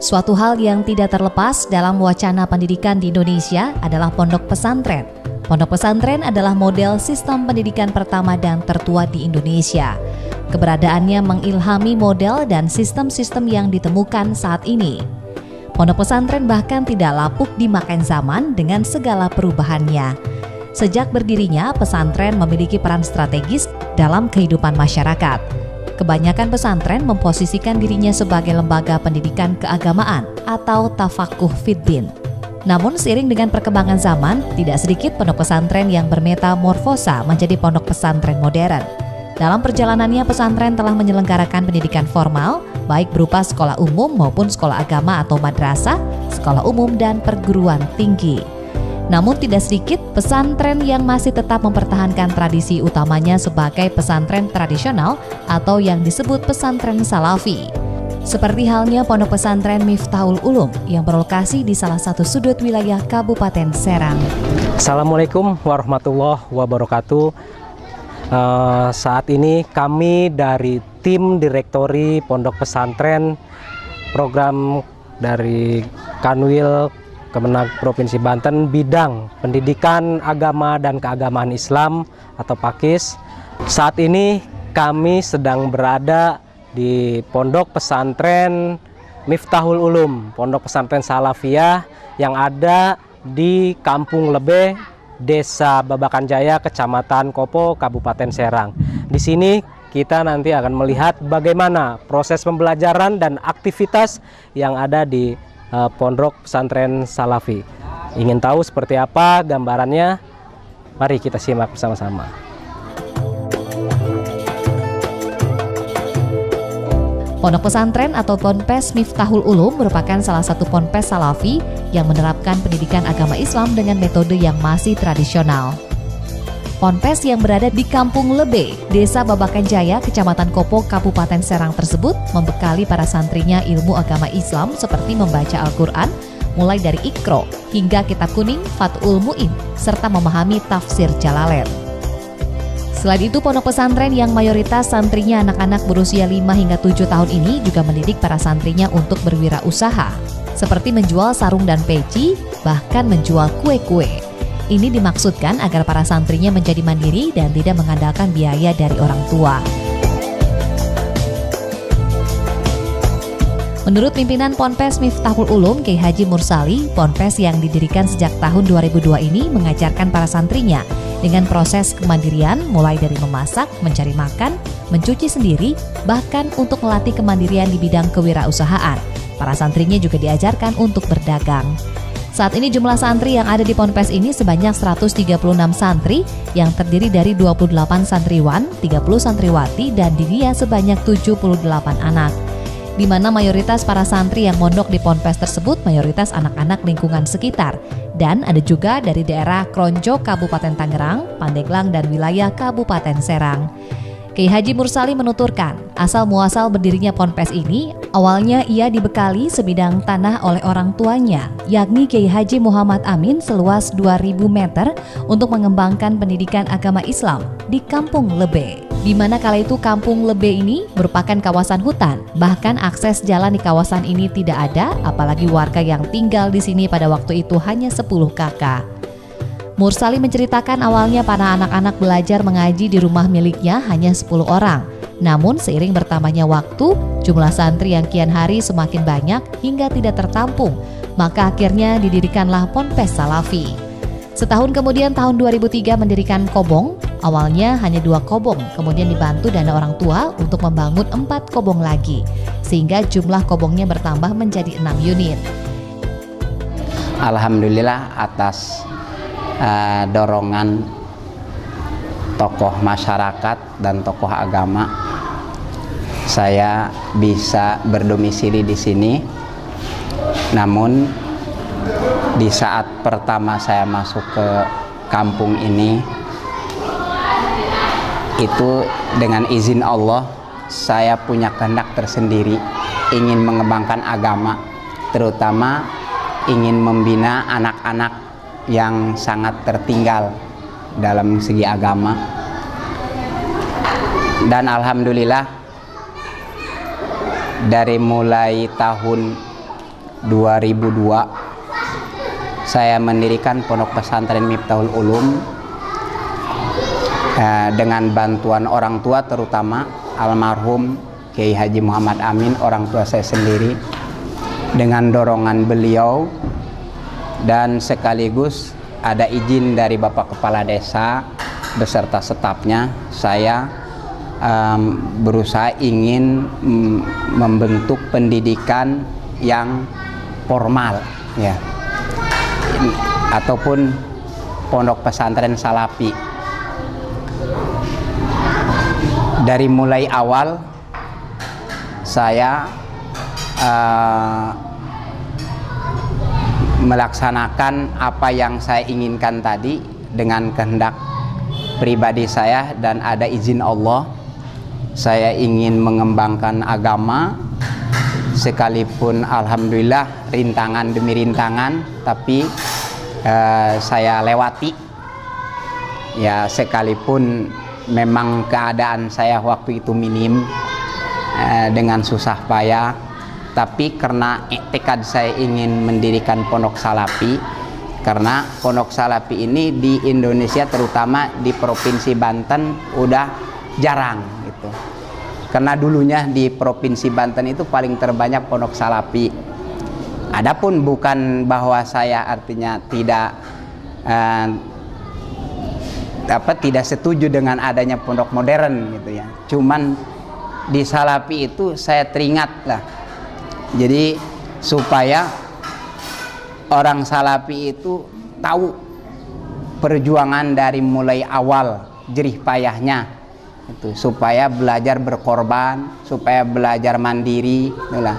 Suatu hal yang tidak terlepas dalam wacana pendidikan di Indonesia adalah pondok pesantren. Pondok pesantren adalah model sistem pendidikan pertama dan tertua di Indonesia. Keberadaannya mengilhami model dan sistem-sistem yang ditemukan saat ini. Pondok pesantren bahkan tidak lapuk dimakan zaman dengan segala perubahannya. Sejak berdirinya, pesantren memiliki peran strategis dalam kehidupan masyarakat. Kebanyakan pesantren memposisikan dirinya sebagai lembaga pendidikan keagamaan atau tafakuh fiddin. Namun seiring dengan perkembangan zaman, tidak sedikit pondok pesantren yang bermetamorfosa menjadi pondok pesantren modern. Dalam perjalanannya, pesantren telah menyelenggarakan pendidikan formal, baik berupa sekolah umum maupun sekolah agama atau madrasah, sekolah umum dan perguruan tinggi. Namun tidak sedikit pesantren yang masih tetap mempertahankan tradisi utamanya sebagai pesantren tradisional atau yang disebut pesantren salafi. Seperti halnya pondok pesantren Miftahul Ulum yang berlokasi di salah satu sudut wilayah Kabupaten Serang. Assalamualaikum warahmatullahi wabarakatuh. Saat ini kami dari tim direktori pondok pesantren program dari Kanwil Kemenag Provinsi Banten bidang pendidikan agama dan keagamaan Islam atau PAKIS. Saat ini kami sedang berada di pondok pesantren Miftahul Ulum, pondok pesantren Salafiyah yang ada di Kampung Lebe, Desa Babakan Jaya, Kecamatan Kopo, Kabupaten Serang. Di sini kita nanti akan melihat bagaimana proses pembelajaran dan aktivitas yang ada di pondok pesantren Salafi. Ingin tahu seperti apa gambarannya? Mari kita simak bersama-sama. Pondok pesantren atau Ponpes Miftahul Ulum merupakan salah satu ponpes Salafi yang menerapkan pendidikan agama Islam dengan metode yang masih tradisional. Ponpes yang berada di Kampung Lebe, Desa Babakan Jaya, Kecamatan Kopo, Kabupaten Serang tersebut membekali para santrinya ilmu agama Islam seperti membaca Al-Quran, mulai dari Iqra hingga Kitab Kuning, Fathul Mu'in, serta memahami tafsir Jalalain. Selain itu, pondok pesantren yang mayoritas santrinya anak-anak berusia 5 hingga 7 tahun ini juga mendidik para santrinya untuk berwirausaha, seperti menjual sarung dan peci, bahkan menjual kue-kue. Ini dimaksudkan agar para santrinya menjadi mandiri dan tidak mengandalkan biaya dari orang tua. Menurut pimpinan Ponpes Miftahul Ulum, Kiai Haji Mursali, ponpes yang didirikan sejak tahun 2002 ini mengajarkan para santrinya dengan proses kemandirian mulai dari memasak, mencari makan, mencuci sendiri, bahkan untuk melatih kemandirian di bidang kewirausahaan. Para santrinya juga diajarkan untuk berdagang. Saat ini jumlah santri yang ada di ponpes ini sebanyak 136 santri yang terdiri dari 28 santriwan, 30 santriwati, dan dinia sebanyak 78 anak. Di mana mayoritas para santri yang mondok di ponpes tersebut mayoritas anak-anak lingkungan sekitar. Dan ada juga dari daerah Kronjo, Kabupaten Tangerang, Pandeglang, dan wilayah Kabupaten Serang. Kiai Haji Mursali menuturkan, asal muasal berdirinya ponpes ini, awalnya ia dibekali sebidang tanah oleh orang tuanya, yakni Kiai Haji Muhammad Amin seluas 2.000 meter untuk mengembangkan pendidikan agama Islam di Kampung Lebe. Di mana kala itu Kampung Lebe ini merupakan kawasan hutan, bahkan akses jalan di kawasan ini tidak ada, apalagi warga yang tinggal di sini pada waktu itu hanya 10 kakak. Mursali menceritakan awalnya para anak-anak belajar mengaji di rumah miliknya hanya 10 orang. Namun seiring bertambahnya waktu, jumlah santri yang kian hari semakin banyak hingga tidak tertampung. Maka akhirnya didirikanlah Ponpes Salafi. Setahun kemudian tahun 2003 mendirikan kobong. Awalnya hanya 2 kobong, kemudian dibantu dana orang tua untuk membangun 4 kobong lagi. Sehingga jumlah kobongnya bertambah menjadi 6 unit. Alhamdulillah atas dorongan tokoh masyarakat dan tokoh agama, saya bisa berdomisili di sini. Namun di saat pertama saya masuk ke kampung ini, itu dengan izin Allah saya punya kehendak tersendiri, ingin mengembangkan agama, terutama ingin membina anak-anak yang sangat tertinggal dalam segi agama. Dan alhamdulillah dari mulai tahun 2002 saya mendirikan Pondok Pesantren Miftahul Ulum dengan bantuan orang tua, terutama almarhum Kiai Haji Muhammad Amin, orang tua saya sendiri, dengan dorongan beliau dan sekaligus ada izin dari Bapak Kepala Desa beserta stafnya. Saya berusaha ingin membentuk pendidikan yang formal, ya, ataupun pondok pesantren salafi. Dari mulai awal saya melaksanakan apa yang saya inginkan tadi dengan kehendak pribadi saya dan ada izin Allah. Saya ingin mengembangkan agama, sekalipun alhamdulillah rintangan demi rintangan, tapi saya lewati. Ya, sekalipun memang keadaan saya waktu itu minim, dengan susah payah, tapi karena tekad saya ingin mendirikan pondok salafi, karena pondok salafi ini di Indonesia, terutama di Provinsi Banten, udah jarang gitu. Karena dulunya di Provinsi Banten itu paling terbanyak pondok salafi. Adapun bukan bahwa saya artinya tidak setuju dengan adanya pondok modern gitu ya. Cuman di salafi itu saya teringat lah. Jadi supaya orang salafi itu tahu perjuangan dari mulai awal, jerih payahnya itu, supaya belajar berkorban, supaya belajar mandiri itulah.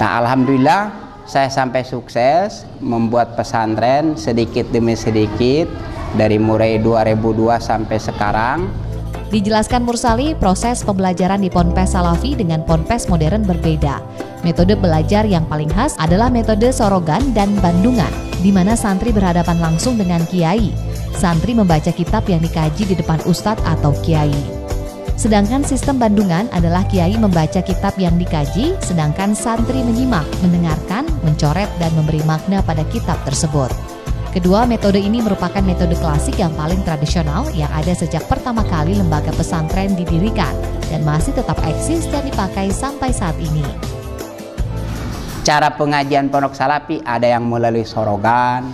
Nah, alhamdulillah saya sampai sukses membuat pesantren sedikit demi sedikit dari mulai 2002 sampai sekarang. Dijelaskan Mursali, proses pembelajaran di Ponpes Salafi dengan Ponpes modern berbeda. Metode belajar yang paling khas adalah metode sorogan dan bandungan, di mana santri berhadapan langsung dengan kiai. Santri membaca kitab yang dikaji di depan ustadz atau kiai. Sedangkan sistem bandungan adalah kiai membaca kitab yang dikaji, sedangkan santri menyimak, mendengarkan, mencoret, dan memberi makna pada kitab tersebut. Kedua metode ini merupakan metode klasik yang paling tradisional yang ada sejak pertama kali lembaga pesantren didirikan dan masih tetap eksis dan dipakai sampai saat ini. Cara pengajian pondok salafi ada yang melalui sorogan,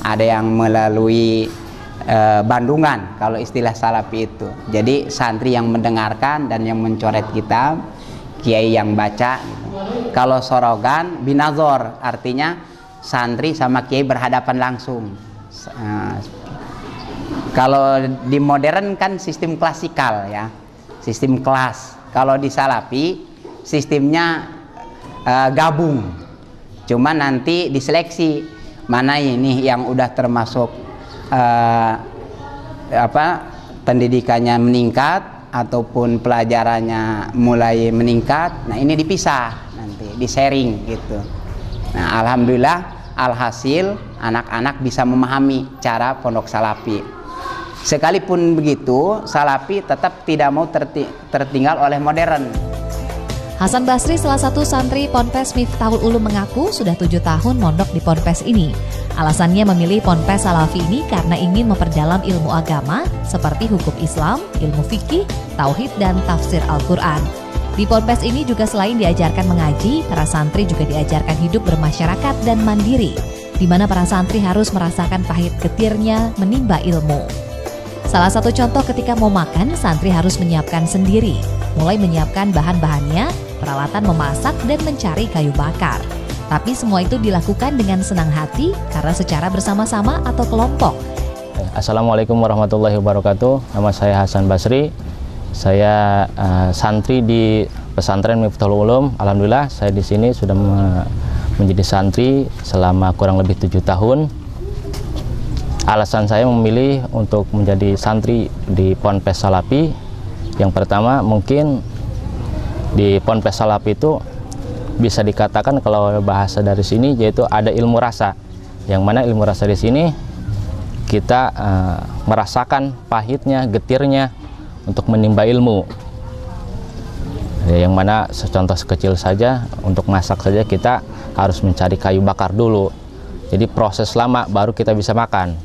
ada yang melalui bandungan kalau istilah salafi itu. Jadi santri yang mendengarkan dan yang mencoret kitab, kiai yang baca. Kalau sorogan binazor, artinya santri sama kiai berhadapan langsung. Kalau di modern kan sistem klasikal ya, sistem kelas. Kalau di salafi sistemnya gabung, cuma nanti diseleksi mana ini yang udah termasuk pendidikannya meningkat ataupun pelajarannya mulai meningkat. Nah, ini dipisah nanti, di sharing gitu. Nah, alhamdulillah alhasil anak-anak bisa memahami cara pondok salafi. Sekalipun begitu, salafi tetap tidak mau tertinggal oleh modern. Hasan Basri, salah satu santri Ponpes Miftahul Ulum, mengaku sudah 7 tahun mondok di Ponpes ini. Alasannya memilih Ponpes Salafi ini karena ingin memperdalam ilmu agama seperti hukum Islam, ilmu fikih, tauhid, dan tafsir Al-Quran. Di Ponpes ini juga selain diajarkan mengaji, para santri juga diajarkan hidup bermasyarakat dan mandiri, di mana para santri harus merasakan pahit getirnya menimba ilmu. Salah satu contoh ketika mau makan, santri harus menyiapkan sendiri, mulai menyiapkan bahan-bahannya, peralatan memasak, dan mencari kayu bakar. Tapi semua itu dilakukan dengan senang hati karena secara bersama-sama atau kelompok. Assalamualaikum warahmatullahi wabarakatuh. Nama saya Hasan Basri. Saya santri di pesantren Miftahul Ulum. Alhamdulillah saya di sini sudah menjadi santri selama kurang lebih 7 tahun. Alasan saya memilih untuk menjadi santri di Ponpes Salafi, yang pertama mungkin di Ponpes Salafi itu bisa dikatakan kalau bahasa dari sini yaitu ada ilmu rasa. Yang mana ilmu rasa di sini kita merasakan pahitnya, getirnya untuk menimba ilmu. Yang mana contoh sekecil saja, untuk masak saja kita harus mencari kayu bakar dulu. Jadi proses lama baru kita bisa makan.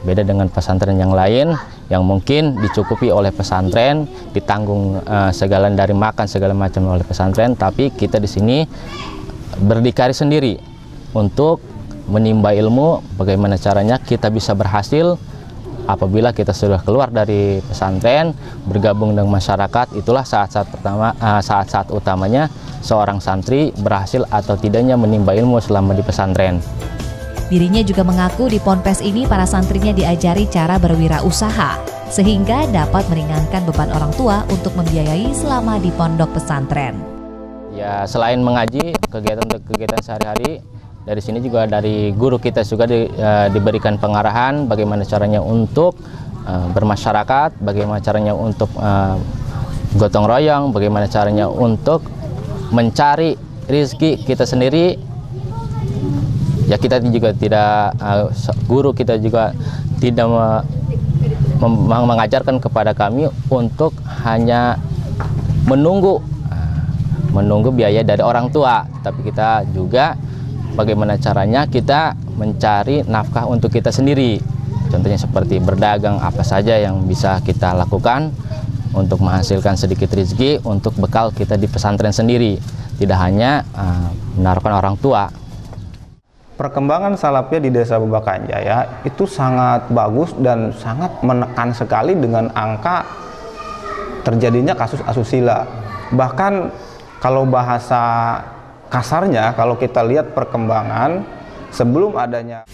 Beda dengan pesantren yang lain yang mungkin dicukupi oleh pesantren, ditanggung segala dari makan segala macam oleh pesantren, tapi kita di sini berdikari sendiri untuk menimba ilmu bagaimana caranya kita bisa berhasil apabila kita sudah keluar dari pesantren, bergabung dengan masyarakat. Itulah saat-saat utamanya seorang santri berhasil atau tidaknya menimba ilmu selama di pesantren. Dirinya juga mengaku di Ponpes ini para santrinya diajari cara berwirausaha, sehingga dapat meringankan beban orang tua untuk membiayai selama di pondok pesantren. Ya, selain mengaji, kegiatan sehari-hari, dari sini juga dari guru kita juga diberikan pengarahan bagaimana caranya untuk bermasyarakat, bagaimana caranya untuk gotong royong, bagaimana caranya untuk mencari rezeki kita sendiri. Ya, kita juga tidak, guru kita juga tidak mengajarkan kepada kami untuk hanya menunggu biaya dari orang tua, tapi kita juga bagaimana caranya kita mencari nafkah untuk kita sendiri. Contohnya seperti berdagang, apa saja yang bisa kita lakukan untuk menghasilkan sedikit rezeki untuk bekal kita di pesantren sendiri, tidak hanya menaruhkan orang tua. Perkembangan salafiyah di Desa Babakan Jaya itu sangat bagus dan sangat menekan sekali dengan angka terjadinya kasus asusila. Bahkan kalau bahasa kasarnya, kalau kita lihat perkembangan sebelum adanya